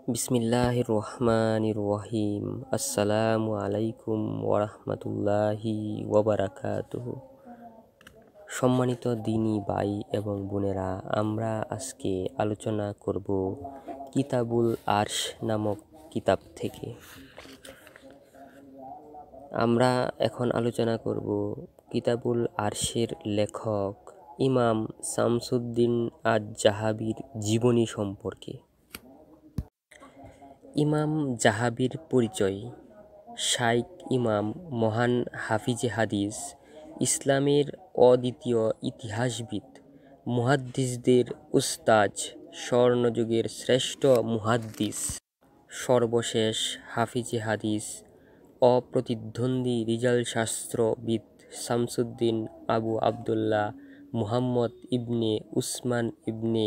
বিসমিল্লাহির রহমানির রহিম। আসসালামু আলাইকুম ওয়ারাহমাতুল্লাহি ওয়াবারাকাতুহু। সম্মানিত দিনী ভাই এবং বোনেরা, আমরা আজকে আলোচনা করব কিতাবুল আরশ নামক কিতাব থেকে। আমরা এখন আলোচনা করব কিতাবুল আরশের লেখক ইমাম শামসুদ্দিন আজ-জাহাবির জীবনী সম্পর্কে। ইমাম জাহাবির পরিচয়। শাইখ ইমাম, মহান হাফিজে হাদিস, ইসলামের অদ্বিতীয় ইতিহাসবিদ, মুহাদ্দিসদের উস্তাদ, স্বর্ণযুগের শ্রেষ্ঠ মুহাদ্দিস, সর্বশেষ হাফিজে হাদিস, অপ্রতিদ্বন্দ্বী রিজাল শাস্ত্রবিদ শামসুদ্দিন আবু আবদুল্লাহ মুহাম্মদ ইবনে উসমান ইবনে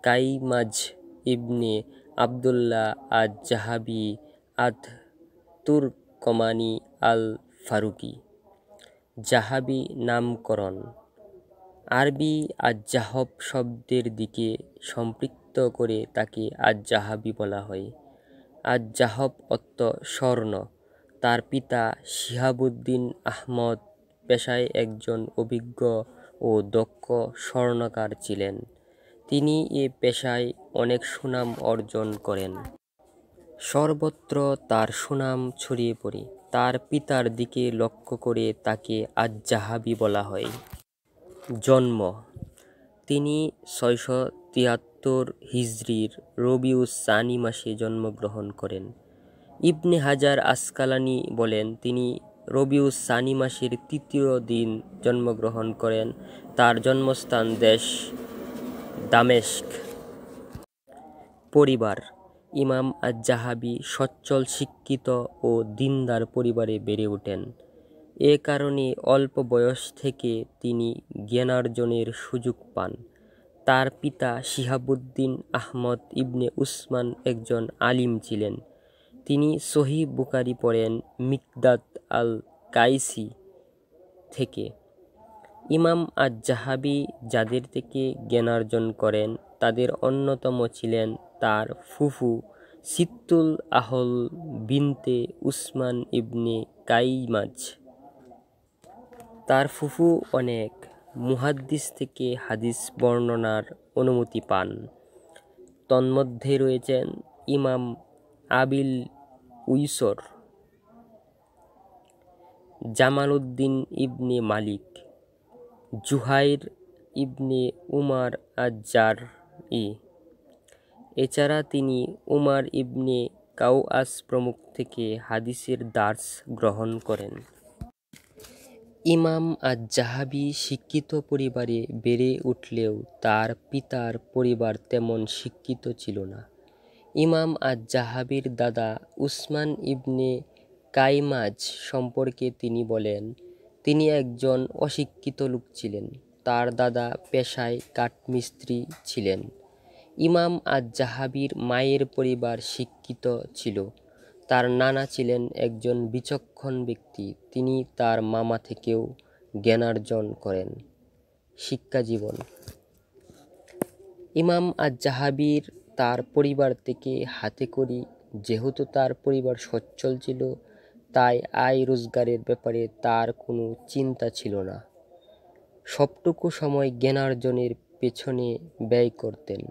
কাইমাজ ইবনে আবদুল্লাহ আজ-জাহাবি আত-তুর্কমানি আল-ফারুকি। জাহাবি নামকরণ। আরবি আজ-জাহব শব্দের দিকে সম্পৃক্ত করে তাকে আজ-জাহাবি বলা হয়। আজ-জাহব অর্থ স্বর্ণ। তার পিতা শিহাবুদ্দিন আহমদ পেশায় একজন অভিজ্ঞ ও দক্ষ স্বর্ণকার ছিলেন। তিনি এ পেশায় অনেক সুনাম অর্জন করেন। সর্বত্র তার সুনাম ছড়িয়ে পড়ে। তার পিতার দিকে লক্ষ্য করে তাকে আজ-জাহাবি বলা হয়। জন্ম: তিনি 673 হিজরির রবিউস সানি মাসে জন্মগ্রহণ করেন। ইবনে হাজার আসকালানি বলেন, তিনি রবিউস সানি মাসের 3য় দিন জন্মগ্রহণ করেন। তার জন্মস্থান দেশ দামেস্ক। পরিবার: ইমাম আজ-জাহাবি সচ্ছল, শিক্ষিত ও দিনদার পরিবারে বেড়ে ওঠেন। এ কারণে অল্প বয়স থেকে তিনি জ্ঞানার্জনের সুযোগ পান। তার পিতা শিহাবুদ্দিন আহমদ ইবনে উসমান একজন আলিম ছিলেন। তিনি সহিহ বুখারী পড়েন মিকদাদ আল-কাইসি থেকে। ইমাম আজ-জাহাবি যাদের থেকে জ্ঞানার্জন করেন তাদের অন্যতম ছিলেন তার ফুফু সিত্তুল আহল বিনতে উসমান ইবনে কাইমাজ। তার ফুফু অনেক মুহাদ্দিস থেকে হাদিস বর্ণনার অনুমতি পান। তন্মধ্যে রয়েছেন ইমাম আবিল উইসর, জামালউদ্দিন ইবনে মালিক, জুহাইর ইবনে উমার আজ-জারই। এছাড়া তিনি উমার ইবনে কাওয়াস প্রমুখ থেকে হাদিসের দার্স গ্রহণ করেন। ইমাম আজ-জাহাবি শিক্ষিত পরিবারে বেড়ে উঠলেও তার পিতার পরিবার তেমন শিক্ষিত ছিল না। ইমাম আজ-জাহাবির দাদা উসমান ইবনে কাইমাজ সম্পর্কে তিনি বলেন, তিনি একজন অশিক্ষিত লোক ছিলেন। তার দাদা পেশায় কাঠমিস্ত্রি ছিলেন। ইমাম আজ-জাহাবির মায়ের পরিবার শিক্ষিত ছিল। তার নানা ছিলেন একজন বিচক্ষণ ব্যক্তি। তিনি তার মামা থেকেও জ্ঞানার্জন করেন। শিক্ষাজীবন: ইমাম আজ-জাহাবির তার পরিবার থেকে হাতেখড়ি। যেহেতু তার পরিবার সচ্ছল ছিল, তাই আয় রোজগারের ব্যাপারে তার কোনো চিন্তা ছিল না। সবটুকু সময় জ্ঞানার্জনের পেছনে ব্যয় করতেন।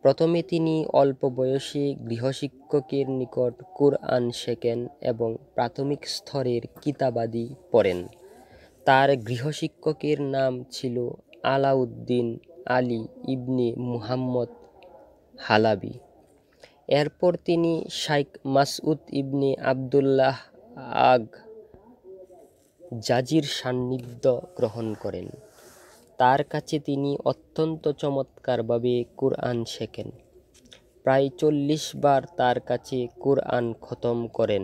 প্রথমে তিনি অল্প বয়সে গৃহশিক্ষকের নিকট কুরআন শেখেন এবং প্রাথমিক স্তরের কিতাবাদি পড়েন। তার গৃহশিক্ষকের নাম ছিল আলাউদ্দিন আলী ইবনে মুহাম্মদ হালাবি। এরপর তিনি শাইখ মাসউদ ইবনে আবদুল্লাহ আগ-জাজির সান্নিধ্য গ্রহণ করেন। তার কাছে তিনি অত্যন্ত চমৎকারভাবে কুরআন শেখেন। প্রায় 40 বার তার কাছে কুরআন খতম করেন।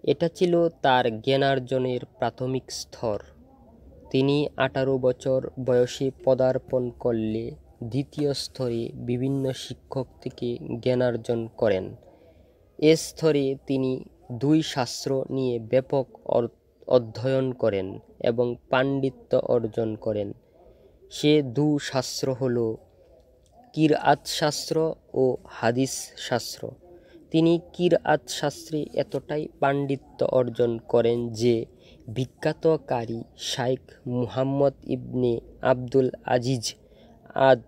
এটা ছিল তার জ্ঞানার্জনের প্রাথমিক স্তর। তিনি 18 বছর বয়সে পদার্পণ করলে দ্বিতীয় স্তরে বিভিন্ন শিক্ষক থেকে জ্ঞানার্জন করেন। এ স্তরে তিনি 2 শাস্ত্র নিয়ে ব্যাপক অধ্যয়ন করেন এবং পাণ্ডিত্য অর্জন করেন। সে 2 শাস্ত্র হল কিরআত শাস্ত্র ও হাদিস শাস্ত্র। তিনি কিরআত শাস্ত্রে এতটাই পাণ্ডিত্য অর্জন করেন যে বিখ্যাত কারি শাইখ মুহাম্মদ ইবনে আব্দুল আজিজ আদ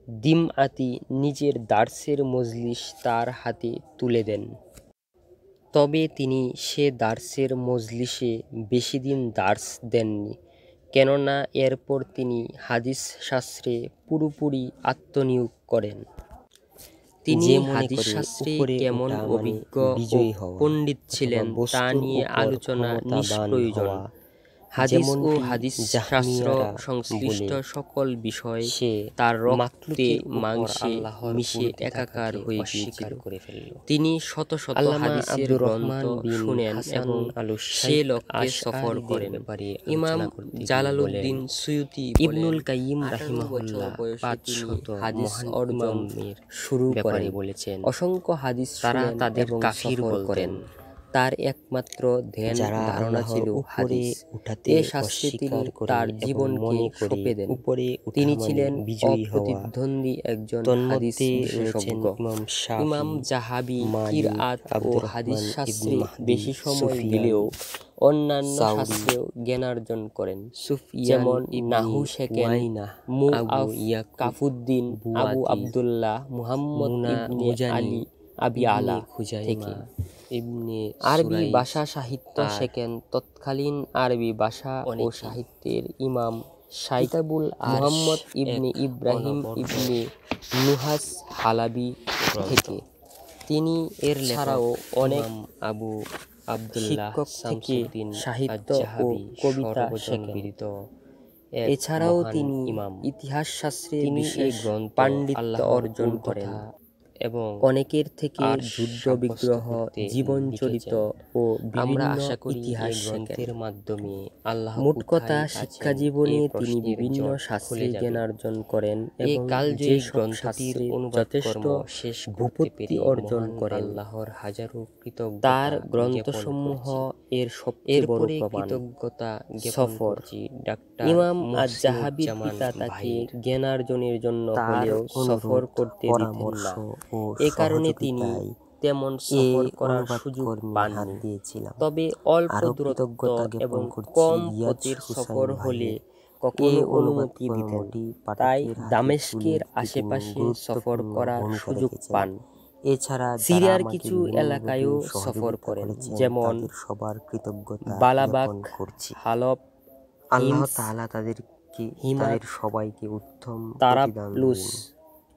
দিমআতি নিজের দার্সের মজলিস তার হাতে তুলে দেন। তবে তিনি সে দার্সের মজলিসে বেশিদিন দার্স দেননি, কেননা এরপর তিনি হাদিস শাস্ত্রে পুরোপুরি আত্মনিয়োগ করেন। তিনি হাদিস শাস্ত্রে কেমন অভিজ্ঞ ও পণ্ডিত ছিলেন তা নিয়ে আলোচনা নিষ্প্রয়োজন। হাদিস ও হাদিস শাস্ত্র সংশ্লিষ্ট সকল বিষয় তার রক্তে মাংসে মিশে একাকার হয়ে গিয়েছিল। তিনি শত শত হাদিসের গ্রন্থ শুনেন এবং সে লক্ষ্যে সফর করেন। ইমাম জালালউদ্দিন সুয়ুতি ইবনুল কাইয়িম রাহিমাহুল্লাহ 500 হাদিস অর্জন শুরু করে বলেছেন, অসংখ্য হাদিস তারা তাদের কাফির করেন। তার একমাত্র ধ্যান ধারণা ছিল হাদিস। এ শাস্ত্রে তিনি তার জীবনকে সঁপে দেন। তিনি ছিলেন অপ্রতিদ্বন্দ্বী একজন হাদিস বিশেষজ্ঞ। ইমাম যাহাবি কিরআত ও হাদিস শাস্ত্রে বেশি সময় দিলেও অন্যান্য শাস্ত্রেও জ্ঞানার্জন করেন, যেমন নাহু শেখেন কাফুদ্দিন আবু আবদুল্লাহ মুহাম্মদ ইবনে আলী আবি আলা থেকে। আরবি ভাষা সাহিত্য শেখেন তৎকালীন আরবি ভাষা ও সাহিত্যের ইমাম শাইখ মুহাম্মদ ইবনে ইব্রাহিম ইবনে নুহাস হালাবি থেকে। তিনি এর ছাড়াও অনেক শিক্ষক থেকে সাহিত্য ও কবিতা শেখেন। এছাড়াও তিনি ইতিহাস শাস্ত্রে বিশেষ পাণ্ডিত্য অর্জন করেন এবং অনেকের থেকে যুদ্ধ বিগ্রহ, জীবন চরিত ও বিভিন্ন ইতিহাস গ্রন্থের মাধ্যমে মোট কথা শিক্ষা জীবনে তিনি বিভিন্ন শাস্ত্রে জ্ঞানার্জন করেন এবং যে গ্রন্থটির যথেষ্ট ভূপত্তি অর্জন করেন। তার গ্রন্থসমূহ এর সবচেয়ে বড় প্রমাণ সফর। ইমাম আয-যাহাবির পিতা তাকে জ্ঞানার্জনের জন্য হলেও সফর করতে দিতেন না। এ কারণে তিনি তেমন সফর করার সুযোগ পাননি। তবে অল্প দূরত্ব এবং কম পথের সফর হলে কখনো অনুমতি দিতেন। তাই দামেস্কের আশেপাশে সফর করার সুযোগ পান। এছাড়া সিরিয়ার কিছু এলাকায়ও সফর করেন, যেমন বালাবাক, হালব, তারাবলুস,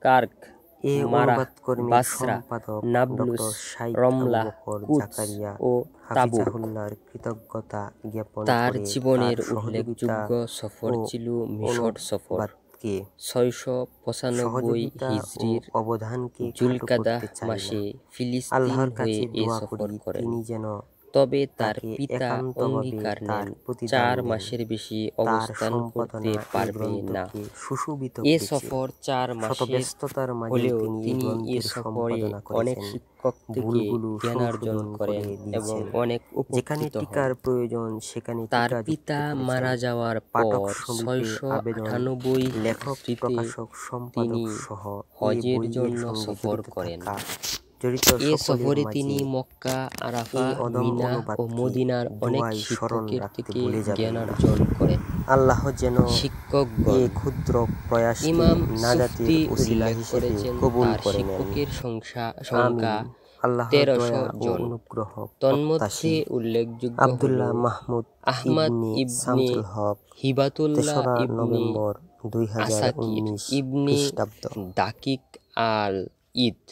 কার্ক, মারা, বাসরা, নাবলুস, রমলা, কুদস ও তাবুক। তার জীবনের উল্লেখযোগ্য সফর ছিল মিশর সফর। 695 হিজরির জুলকাদাহ মাসে ফিলিস্তিন হয়ে এ সফর করেন। তবে তার পিতা অঙ্গীকার নেন 4 মাসের বেশি অবস্থান করতে পারবে না। এ সফর 4 মাসের হলেও তিনি এ সফরে অনেক শিক্ষক থেকে জ্ঞানার্জন করেন এবং অনেক উপকৃত হন। তার পিতা মারা যাওয়ার পর 698 হিজরিতে তিনি হজের জন্য সফর করেন। এ সফরে তিনি মক্কা, আরাফা, মিনা ও মদিনার অনেক শিক্ষকের থেকে জ্ঞানার্জন করেন। শিক্ষকগণ ইমাম সুফতি উল্লেখ করেছেন তার শিক্ষকের সংখ্যা 1300 জন। তন্মধ্যে উল্লেখযোগ্য হল আহমদ ইবনে হিবাতুল্লাহ ইবনে আসাকির ইবনে দাকিক আল-ঈদ,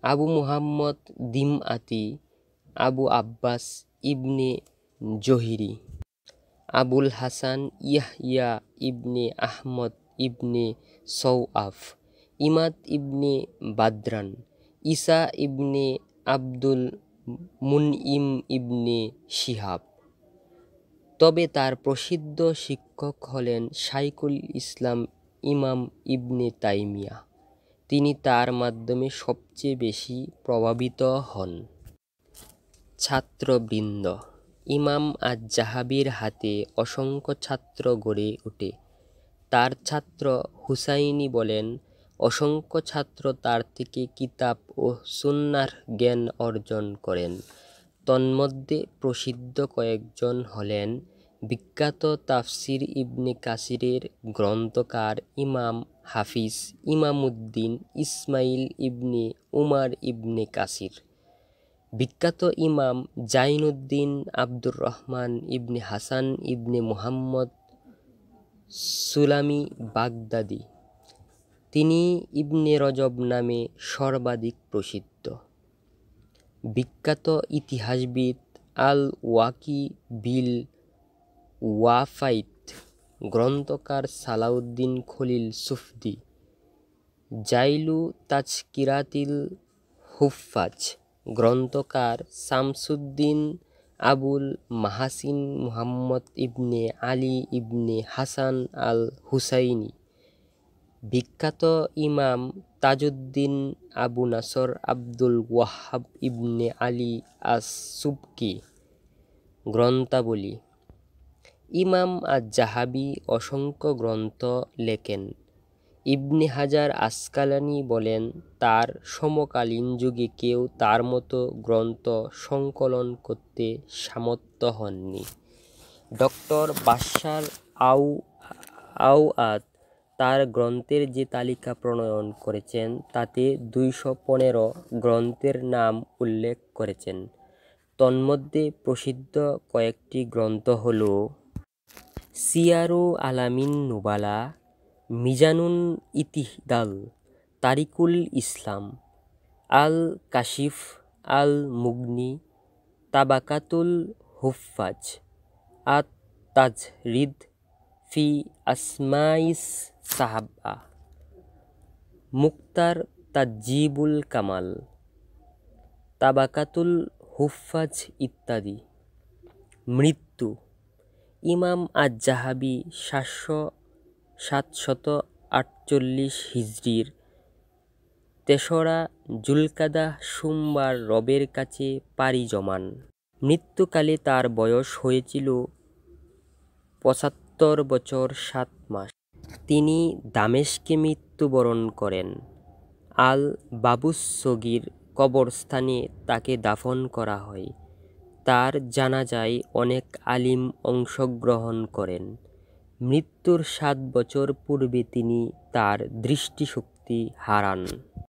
আবু মুহাম্মদ দিমআতি, আবু আব্বাস ইবনে জহিরি, আবুল হাসান ইয়াহইয়া ইবনে আহমদ ইবনে সওয়াফ, ইমাদ ইবনে বাদরান, ঈসা ইবনে আব্দুল মুনইম ইবনে শিহাব। তবে তার প্রসিদ্ধ শিক্ষক হলেন শাইখুল ইসলাম ইমাম ইবনে তাইমিয়া। তিনি তার মাধ্যমে সবচেয়ে বেশি প্রভাবিত হন। ছাত্রবৃন্দ ইমাম আয-যাহাবির হাতে অসংখ্য ছাত্র গড়ে ওঠে। তার ছাত্র হুসাইনি বলেন, অসংখ্য ছাত্র তার থেকে কিতাব ও সুন্নাহর জ্ঞান অর্জন করেন। তন্মধ্যে প্রসিদ্ধ কয়েকজন হলেন বিখ্যাত তাফসির ইবনে কাসিরের গ্রন্থকার ইমাম হাফিজ ইমামউদ্দিন ইসমাইল ইবনে উমার ইবনে কাসির, বিখ্যাত ইমাম জাইনুদ্দিন আব্দুর রহমান ইবনে হাসান ইবনে মুহাম্মদ সুলামি বাগদাদি। তিনি ইবনে রজব নামে সর্বাধিক প্রসিদ্ধ। বিখ্যাত ইতিহাসবিদ আল ওয়াকি বিল ওয়াফাইত গ্রন্থকার সালাউদ্দিন খলিল সুফদি, জাইলু তাজকিরাতিল হুফফাজ গ্রন্থকার শামসুদ্দিন আবুল মাহাসিন মুহাম্মদ ইবনে আলী ইবনে হাসান আল হুসাইনি, বিখ্যাত ইমাম তাজউদ্দিন আবু নাসর আব্দুল ওয়াহাব ইবনে আলী আস-সুবকি। গ্রন্থাবলী: ইমাম আয-যাহাবী অসংখ্য গ্রন্থ লেখেন। ইবনে হাজার আসকালানি বলেন, তার সমকালীন যুগে কেউ তার মতো গ্রন্থ সংকলন করতে সমর্থ হননি। ডক্টর বাশশার আওয়াদ তার গ্রন্থের যে তালিকা প্রণয়ন করেছেন তাতে 215 গ্রন্থের নাম উল্লেখ করেছেন। তন্মধ্যে প্রসিদ্ধ কয়েকটি গ্রন্থ হল সিয়ারু আলামিন নুবালা, মিজানুল ইতিদাল, তারিকুল ইসলাম, আল কাশিফ, আল মুগনি, তাবাকাতুল হুফফাজ, আত তাজরিদ ফি আসমাইস সাহাবা, মুক্তার তাজিবুল কামাল, তাবাকাতুল হুফফাজ ইত্যাদি। মৃত্যু: ইমাম আয-যাহাবী 748 হিজরির 3রা জুলকাদা সোমবার রবের কাছে পাড়ি জমান। মৃত্যুকালে তার বয়স হয়েছিল 75 বছর 7 মাস। তিনি দামেস্কে মৃত্যুবরণ করেন। আল বাবুস সগীর কবরস্থানে তাকে দাফন করা হয়। তার জানাজায় অনেক আলিম অংশগ্রহণ করেন। মৃত্যুর 7 বছর পূর্বে তিনি তার দৃষ্টিশক্তি হারান।